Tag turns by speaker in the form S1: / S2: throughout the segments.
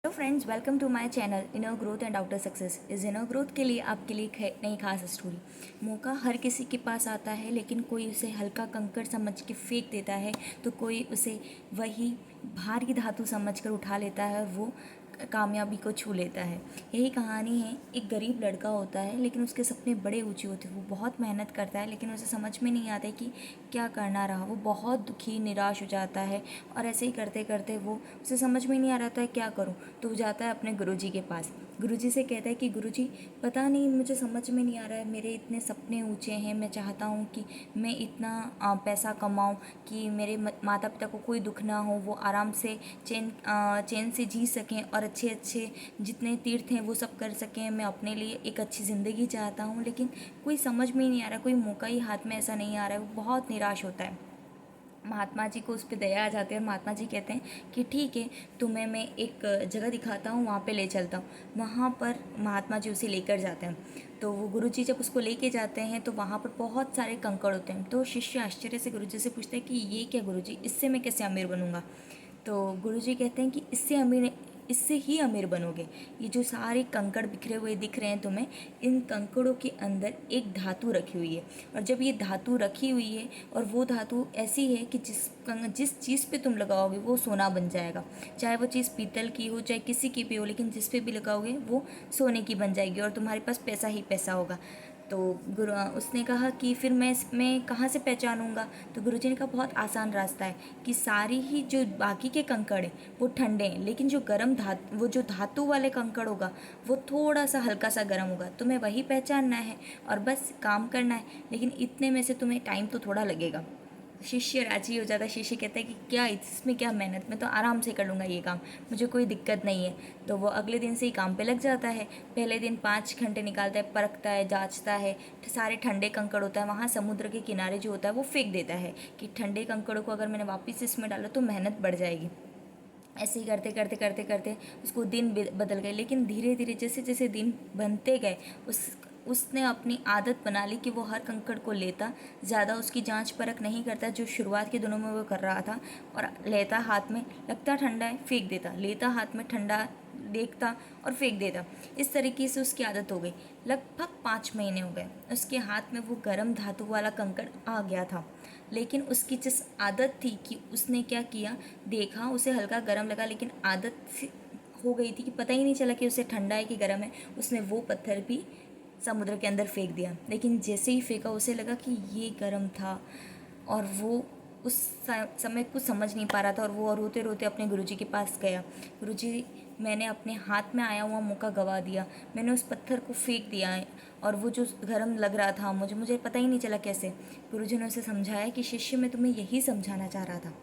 S1: Hello friends, welcome to my channel inner growth and outer success. इस inner growth के लिए आपके लिए नई खास स्टोरी। मौका हर किसी के पास आता है, लेकिन कोई उसे हल्का कंकड़ समझ के फेंक देता है तो कोई उसे वही भारी धातु समझ कर उठा लेता है और वो कामयाबी को छू लेता है। यही कहानी है। एक गरीब लड़का होता है, लेकिन उसके सपने बड़े ऊंचे होते हैं। वो बहुत मेहनत करता है, लेकिन उसे समझ में नहीं आता है कि क्या करना रहा। वो बहुत दुखी निराश हो जाता है और ऐसे ही करते करते वो उसे समझ में नहीं आ रहा है क्या करूं। तो वो जाता है अपने गुरुजी के पास। गुरुजी से कहता है कि गुरुजी, पता नहीं, मुझे समझ में नहीं आ रहा है। मेरे इतने सपने ऊंचे हैं। मैं चाहता हूँ कि मैं इतना पैसा कमाऊँ कि मेरे माता पिता को कोई दुख ना हो, वो आराम से चैन से जी सकें और अच्छे अच्छे जितने तीर्थ हैं वो सब कर सकें। मैं अपने लिए एक अच्छी ज़िंदगी चाहता हूँ, लेकिन कोई समझ में ही नहीं आ रहा, कोई मौका ही हाथ में ऐसा नहीं आ रहा है। वो बहुत निराश होता है। महात्मा जी को उस पर दया आ जाती है और महात्मा जी कहते हैं कि ठीक है, तुम्हें मैं एक जगह दिखाता हूँ, वहाँ पे ले चलता हूँ। वहाँ पर महात्मा जी उसे लेकर जाते हैं। तो वो गुरु जी जब उसको लेके जाते हैं तो वहाँ पर बहुत सारे कंकड़ होते हैं। तो शिष्य आश्चर्य से गुरु जी से पूछते हैं कि ये क्या गुरु जी, इससे मैं कैसे अमीर बनूंगा। तो गुरु जी कहते हैं कि इससे ही अमीर बनोगे। ये जो सारे कंकड़ बिखरे हुए दिख रहे हैं तुम्हें, इन कंकड़ों के अंदर एक धातु रखी हुई है। और जब ये धातु रखी हुई है और वो धातु ऐसी है कि जिस चीज़ पे तुम लगाओगे वो सोना बन जाएगा। चाहे वो चीज़ पीतल की हो, चाहे किसी की भी हो, लेकिन जिस पे भी लगाओगे वो सोने की बन जाएगी और तुम्हारे पास पैसा ही पैसा होगा। तो उसने कहा कि फिर मैं कहाँ से पहचानूंगा। तो गुरुजी ने कहा बहुत आसान रास्ता है कि सारी ही जो बाकी के कंकड़ हैं वो ठंडे हैं, लेकिन जो वो जो धातु वाले कंकड़ होगा वो थोड़ा सा हल्का सा गर्म होगा। तुम्हें वही पहचानना है और बस काम करना है, लेकिन इतने में से तुम्हें टाइम तो थोड़ा लगेगा। शिष्य राजी हो जाता है। शिष्य कहता है कि क्या इसमें क्या मेहनत, मैं तो आराम से कर लूँगा ये काम, मुझे कोई दिक्कत नहीं है। तो वो अगले दिन से ही काम पे लग जाता है। पहले दिन 5 घंटे निकालता है, परखता है, जांचता है। सारे ठंडे कंकड़ होता है वहाँ समुद्र के किनारे जो होता है वो फेंक देता है कि ठंडे कंकड़ों को अगर मैंने वापस इसमें डाला तो मेहनत बढ़ जाएगी। ऐसे ही करते करते करते करते उसको दिन बदल गए, लेकिन धीरे धीरे जैसे जैसे दिन बनते गए उसने अपनी आदत बना ली कि वो हर कंकड़ को लेता, ज़्यादा उसकी जांच परख नहीं करता जो शुरुआत के दिनों में वो कर रहा था। और लेता हाथ में, लगता ठंडा है, फेंक देता, लेता हाथ में ठंडा, देखता और फेंक देता। इस तरीके से उसकी आदत हो गई। लगभग 5 महीने हो गए, उसके हाथ में वो गर्म धातु वाला कंकड़ आ गया था। लेकिन उसकी जिस आदत थी कि उसने क्या किया, देखा, उसे हल्का गर्म लगा, लेकिन आदत हो गई थी कि पता ही नहीं चला कि उसे ठंडा है कि गर्म है। उसने वो पत्थर भी समुद्र के अंदर फेंक दिया। लेकिन जैसे ही फेंका उसे लगा कि ये गर्म था और वो उस समय कुछ समझ नहीं पा रहा था और वो रोते रोते अपने गुरुजी के पास गया। गुरुजी, मैंने अपने हाथ में आया हुआ मौका गवा दिया, मैंने उस पत्थर को फेंक दिया है और वो जो गर्म लग रहा था मुझे पता ही नहीं चला कैसे। गुरुजी ने उसे समझाया कि शिष्य, मैं तुम्हें यही समझाना चाह रहा था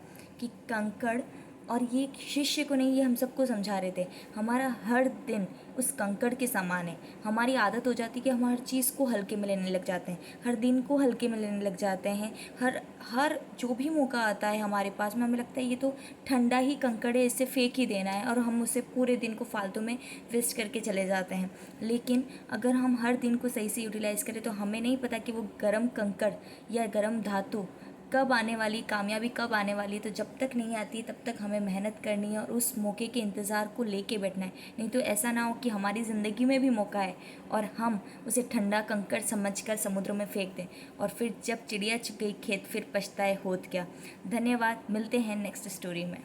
S1: कि कंकड़, और ये शिष्य को नहीं, ये हम सबको समझा रहे थे, हमारा हर दिन उस कंकड़ के समान है। हमारी आदत हो जाती है कि हम हर चीज़ को हल्के में लेने लग जाते हैं, हर दिन को हल्के में लेने लग जाते हैं। हर हर जो भी मौका आता है हमारे पास में, हमें लगता है ये तो ठंडा ही कंकड़ है, इससे फेंक ही देना है, और हम उसे पूरे दिन को फालतू में वेस्ट करके चले जाते हैं। लेकिन अगर हम हर दिन को सही से यूटिलाइज़ करें तो हमें नहीं पता कि वो गर्म कंकड़ या गर्म धातु कब आने वाली, कामयाबी कब आने वाली। तो जब तक नहीं आती तब तक हमें मेहनत करनी है और उस मौके के इंतज़ार को लेके बैठना है। नहीं तो ऐसा ना हो कि हमारी ज़िंदगी में भी मौका है और हम उसे ठंडा कंकड़ समझकर समुद्र में फेंक दें, और फिर जब चिड़िया चुग गई खेत फिर पछताए होत क्या। धन्यवाद, मिलते हैं नेक्स्ट स्टोरी में।